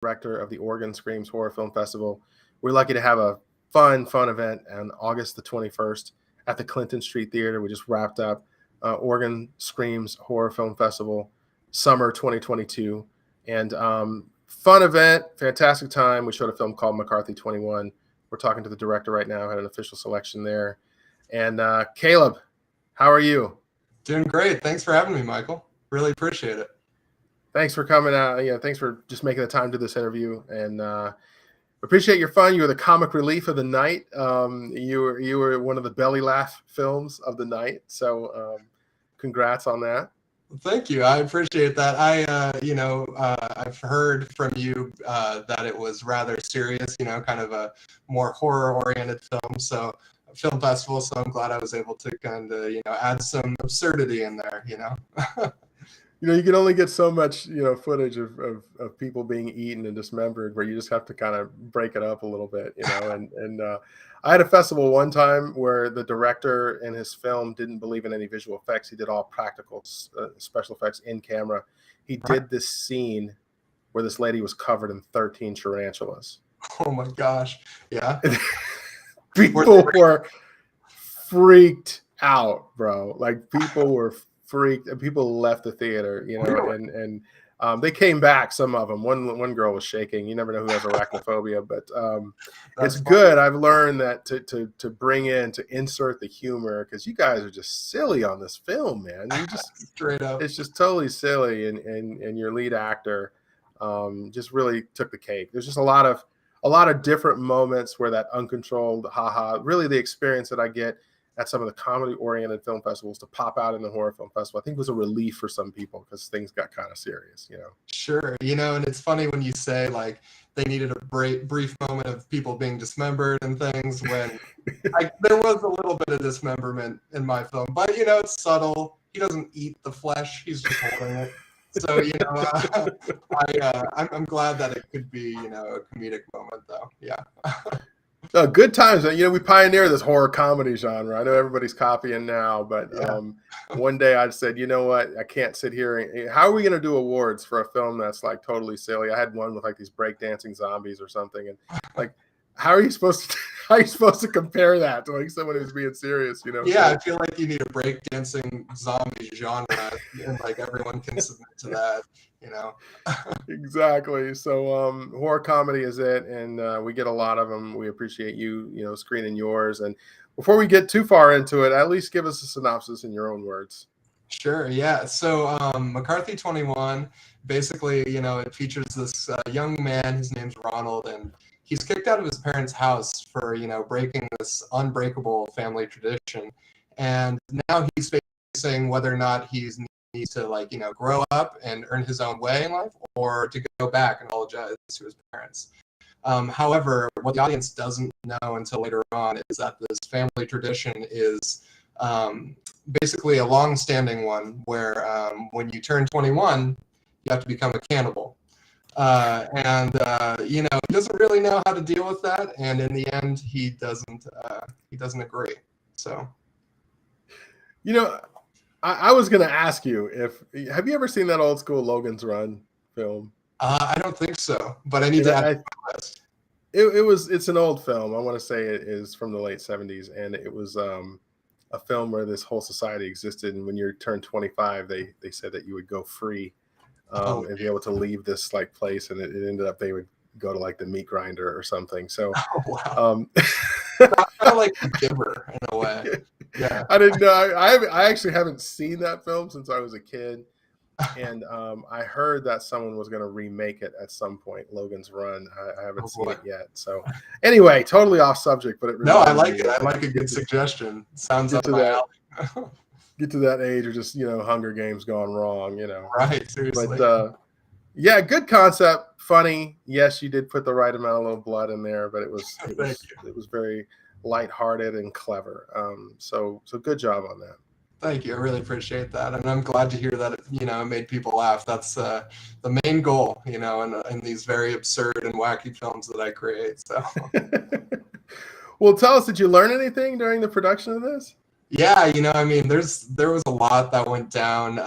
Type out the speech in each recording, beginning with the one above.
director of the Oregon Screams Horror Film Festival. We're lucky to have a fun event on August the 21st at the Clinton Street Theater. We just wrapped up Oregon Screams Horror Film Festival Summer 2022. And fun event, fantastic time. We showed a film called McCarthy 21. We're talking to the director right now, had an official selection there. And Caleb, how are you? Doing great. Thanks for having me, Michael. Really appreciate it. Thanks for coming out. Thanks for just making the time to this interview, and appreciate your fun. You were the comic relief of the night. You were one of the belly laugh films of the night. So, congrats on that. Thank you. I appreciate that. I've heard from you that it was rather serious. Kind of a more horror-oriented film. So, film festival. So I'm glad I was able to kind of add some absurdity in there. You can only get so much, footage of people being eaten and dismembered, where you just have to kind of break it up a little bit, And I had a festival one time where the director in his film didn't believe in any visual effects. He did all practical special effects in camera. He did this scene where this lady was covered in 13 tarantulas. Oh my gosh! Yeah, people were freaked out, bro. Like people were freaked, and people left the theater, really? and they came back. Some of them. One girl was shaking. You never know who has arachnophobia, but it's funny. Good. I've learned that to bring in, to insert the humor, because you guys are just silly on this film, man. You just straight up. It's just totally silly, and your lead actor just really took the cake. There's just a lot of different moments where that uncontrolled haha, really the experience that I get at some of the comedy-oriented film festivals to pop out in the horror film festival, I think was a relief for some people because things got kind of serious, Sure, and it's funny when you say like they needed a brief moment of people being dismembered and things when there was a little bit of dismemberment in my film, but it's subtle. He doesn't eat the flesh; he's just holding it. So I'm glad that it could be a comedic moment though. Yeah. Good times. We pioneered this horror comedy genre. I know everybody's copying now, but one day I said, you know what? I can't sit here. How are we going to do awards for a film that's like totally silly? I had one with like these breakdancing zombies or something, and like, how are you supposed to compare that to like someone who's being serious? Yeah, I feel like you need a breakdancing zombie genre, and like everyone can submit to that. Exactly. So horror comedy is it, and we get a lot of them. We appreciate you screening yours. And before we get too far into it, at least give us a synopsis in your own words. Sure. Yeah. So McCarthy 21, basically, it features this young man. His name's Ronald, and he's kicked out of his parents' house for breaking this unbreakable family tradition, and now he's facing whether or not he needs to grow up and earn his own way in life, or to go back and apologize to his parents. However, what the audience doesn't know until later on is that this family tradition is basically a long-standing one where when you turn 21, you have to become a cannibal. He doesn't really know how to deal with that, and in the end, he doesn't agree. So, I was going to ask you have you ever seen that old school Logan's Run film? I don't think so, but I need to add it to my list. It's an old film. I want to say it is from the late 70s, and it was a film where this whole society existed, and when you turned 25, they said that you would go free and be able to leave this like place, and it ended up they would go to like the meat grinder or something. So wow. Kind of like The Giver in a way. Yeah. I didn't know. I actually haven't seen that film since I was a kid, and I heard that someone was going to remake it at some point. Logan's Run. I haven't seen it yet. So anyway, totally off subject, but it no, I like it. I like a good suggestion. Sounds up my alley. Get to that age, or just Hunger Games gone wrong. Right. Seriously. But yeah, good concept. Funny. Yes, you did put the right amount of little blood in there, but it was very lighthearted and clever. So good job on that. Thank you. I really appreciate that, and I'm glad to hear that it made people laugh. That's the main goal, in these very absurd and wacky films that I create. So, well, tell us, did you learn anything during the production of this? Yeah, there was a lot that went down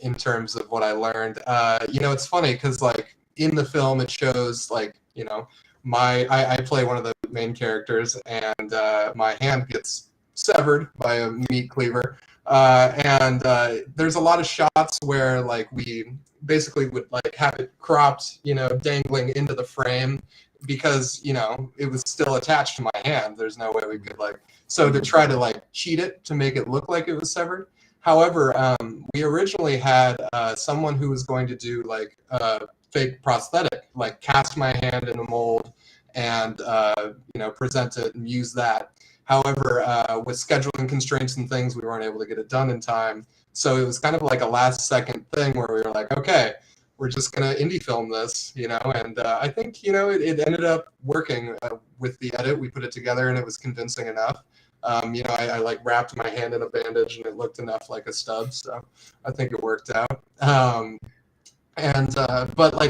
in terms of what I learned. It's funny because like in the film, it shows like, I play one of the main characters, and my hand gets severed by a meat cleaver. And there's a lot of shots where like we basically would like have it cropped, dangling into the frame because, it was still attached to my hand. There's no way we could so to try to cheat it to make it look like it was severed. However, we originally had someone who was going to do fake prosthetic, cast my hand in a mold and present it and use that. However, with scheduling constraints and things, we weren't able to get it done in time. So it was kind of like a last second thing where we were like, okay, we're just going to indie film this, and I think, it ended up working with the edit. We put it together and it was convincing enough. I wrapped my hand in a bandage and it looked enough like a stub. So I think it worked out. But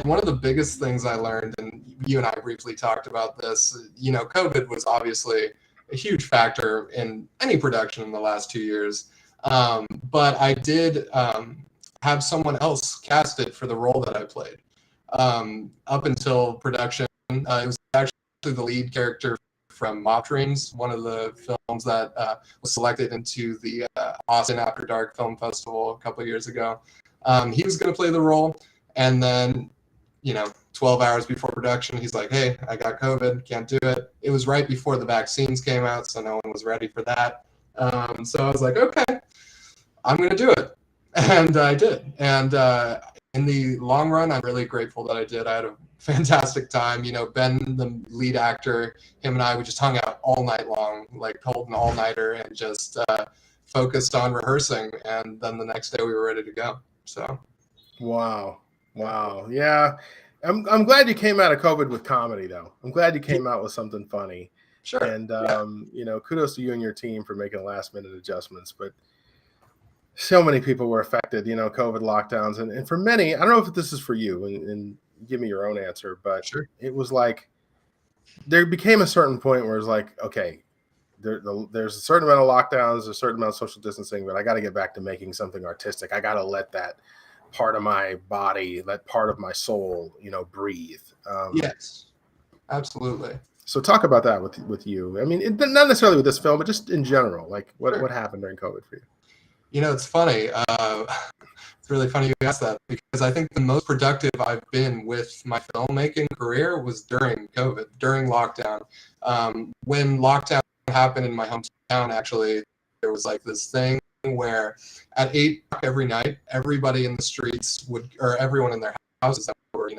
one of the biggest things I learned, and you and I briefly talked about this, COVID was obviously a huge factor in any production in the last 2 years. But I did have someone else cast it for the role that I played. Up until production, it was actually the lead character from Mob Dreams, one of the films that was selected into the Austin After Dark Film Festival a couple of years ago. He was going to play the role, and then 12 hours before production, he's like, hey, I got COVID, can't do it. It was right before the vaccines came out, so no one was ready for that. So I was like, okay, I'm going to do it. And I did. And in the long run, I'm really grateful that I did. I had a fantastic time. Ben, the lead actor, him and I, we just hung out all night long, pulled an all-nighter and just focused on rehearsing. And then the next day we were ready to go. So. Wow. Yeah. I'm glad you came out of COVID with comedy, though. I'm glad you came out with something funny. Sure. And, kudos to you and your team for making last-minute adjustments. But so many people were affected, COVID lockdowns. And for many, I don't know if this is for you, and give me your own answer, but sure. It was like there became a certain point where it's like, okay, there's a certain amount of lockdowns, a certain amount of social distancing, but I got to get back to making something artistic. I got to let that part of my body, that part of my soul, breathe. Yes, absolutely. So talk about that with you. I mean, not necessarily with this film, but just in general, what happened during COVID for you? It's funny. It's really funny you asked that, because I think the most productive I've been with my filmmaking career was during COVID, during lockdown. When lockdown happened in my hometown, actually, there was this thing where at 8 o'clock every night, everybody in the streets or everyone in their houses that were,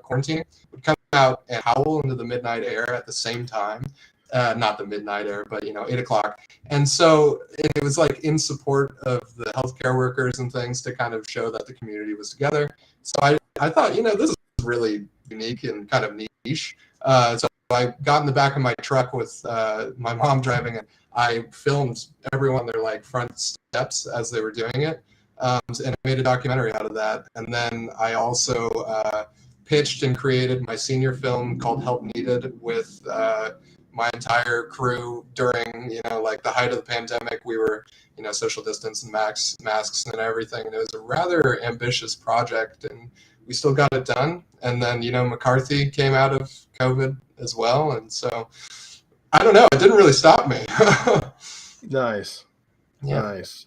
quarantining would come out and howl into the midnight air at the same time. Not the midnight air, but 8 o'clock. And so it was in support of the healthcare workers and things to kind of show that the community was together. So I thought, this is really unique and kind of niche. So I got in the back of my truck with my mom driving, and I filmed everyone their front steps as they were doing it, and I made a documentary out of that. And then I also pitched and created my senior film called Help Needed with my entire crew during, the height of the pandemic. We were, social distance and masks and everything. And it was a rather ambitious project, and we still got it done. And then, McCarthy came out of COVID as well. And so, I don't know, it didn't really stop me. Nice. Yeah. Nice.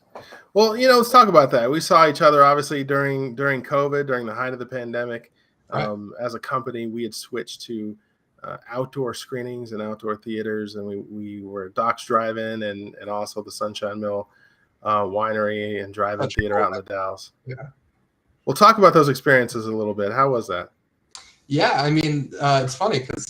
Well, let's talk about that. We saw each other, obviously, during COVID, during the height of the pandemic. Right. As a company, we had switched to outdoor screenings and outdoor theaters, and we were at Doc's Drive-In and also the Sunshine Mill Winery and Drive-In Theater out in the Dalles. Yeah. We'll talk about those experiences a little bit. How was that? Yeah, I mean, it's funny because,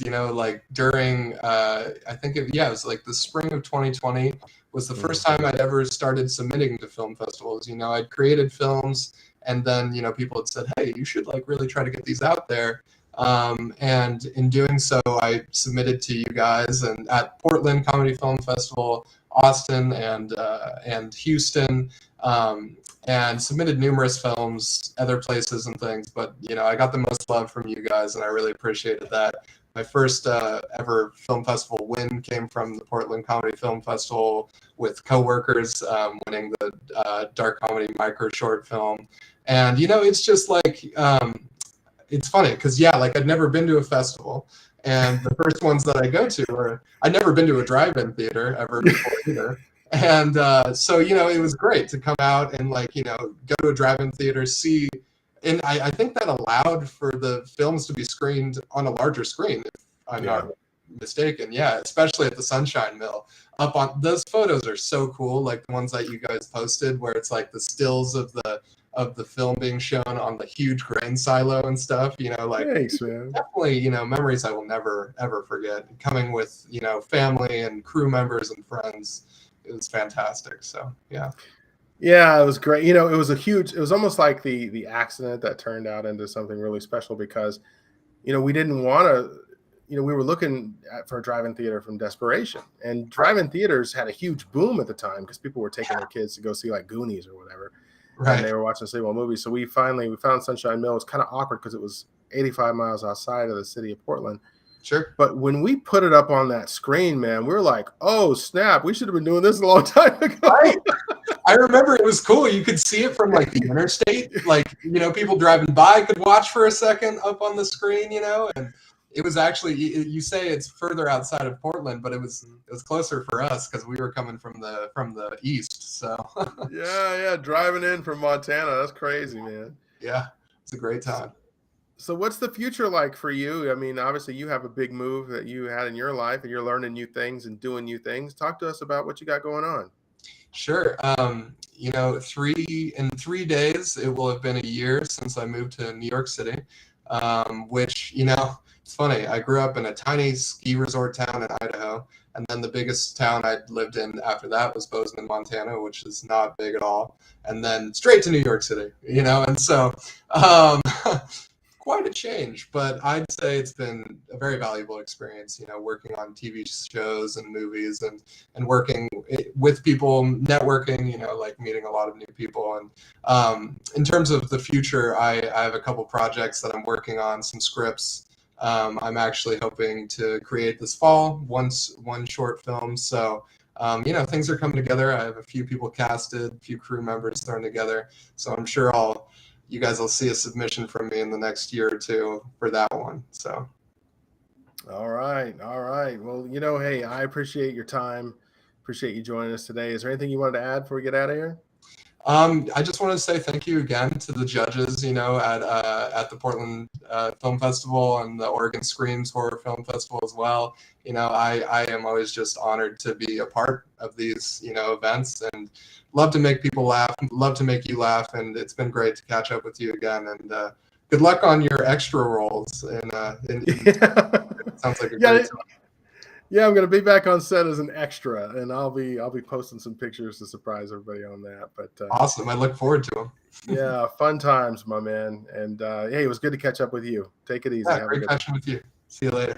during, I think it was the spring of 2020 was the first time I'd ever started submitting to film festivals. I'd created films, and then, people had said, hey, you should really try to get these out there. And in doing so, I submitted to you guys and at Portland Comedy Film Festival, Austin, and Houston, and submitted numerous films, other places and things. But I got the most love from you guys, and I really appreciated that. My first ever film festival win came from the Portland Comedy Film Festival with coworkers, winning the dark comedy micro short film. And it's just it's funny because yeah, like I'd never been to a festival, and the first ones that I go to are I'd never been to a drive-in theater ever before either. And so it was great to come out and like go to a drive-in theater, see, and I think that allowed for the films to be screened on a larger screen, if I'm Yeah. not mistaken. Yeah, especially at the Sunshine Mill. Up on those photos are so cool, like the ones that you guys posted, where it's like the stills of the film being shown on the huge grain silo and stuff. Like Thanks, man. definitely memories I will never ever forget. Coming with family and crew members and friends, it was fantastic. So yeah. Yeah, it was great. It was it was almost like the accident that turned out into something really special because, we didn't want to, we were looking for a drive-in theater from desperation, and drive-in theaters had a huge boom at the time because people were taking their kids to go see like Goonies or whatever, and Right. they were watching sleep-on movies. So we found Sunshine Mill. It was kind of awkward because it was 85 miles outside of the city of Portland. Sure. But when we put it up on that screen, man, we were like, "Oh snap! We should have been doing this a long time ago." Right. I remember it was cool. You could see it from like the interstate. Like, people driving by could watch for a second up on the screen, and it was actually, you say it's further outside of Portland, but it was closer for us because we were coming from the east. So Yeah, driving in from Montana. That's crazy, man. yeah, it's a great time. So what's the future like for you? I mean, obviously you have a big move that you had in your life and you're learning new things and doing new things. Talk to us about what you got going on. Sure. In 3 days, it will have been a year since I moved to New York City, which, it's funny. I grew up in a tiny ski resort town in Idaho, and then the biggest town I lived in after that was Bozeman, Montana, which is not big at all. And then straight to New York City, and so quite a change, but I'd say it's been a very valuable experience, working on TV shows and movies and working with people, networking, like meeting a lot of new people. And in terms of the future, I have a couple projects that I'm working on, some scripts. I'm actually hoping to create this fall, one short film. So, things are coming together. I have a few people casted, a few crew members thrown together. So I'm sure you guys will see a submission from me in the next year or two for that one. So. All right. Well, hey, I appreciate your time. Appreciate you joining us today. Is there anything you wanted to add before we get out of here? I just want to say thank you again to the judges, at the Portland Film Festival and the Oregon Screams Horror Film Festival as well. I am always just honored to be a part of these, events, and love to make people laugh, love to make you laugh, and it's been great to catch up with you again. And good luck on your extra roles. And it sounds like a great time. Yeah, I'm gonna be back on set as an extra, and I'll be posting some pictures to surprise everybody on that. But awesome, I look forward to them. Yeah, fun times, my man. And hey, it was good to catch up with you. Take it easy. Yeah, great catching with you. See you later.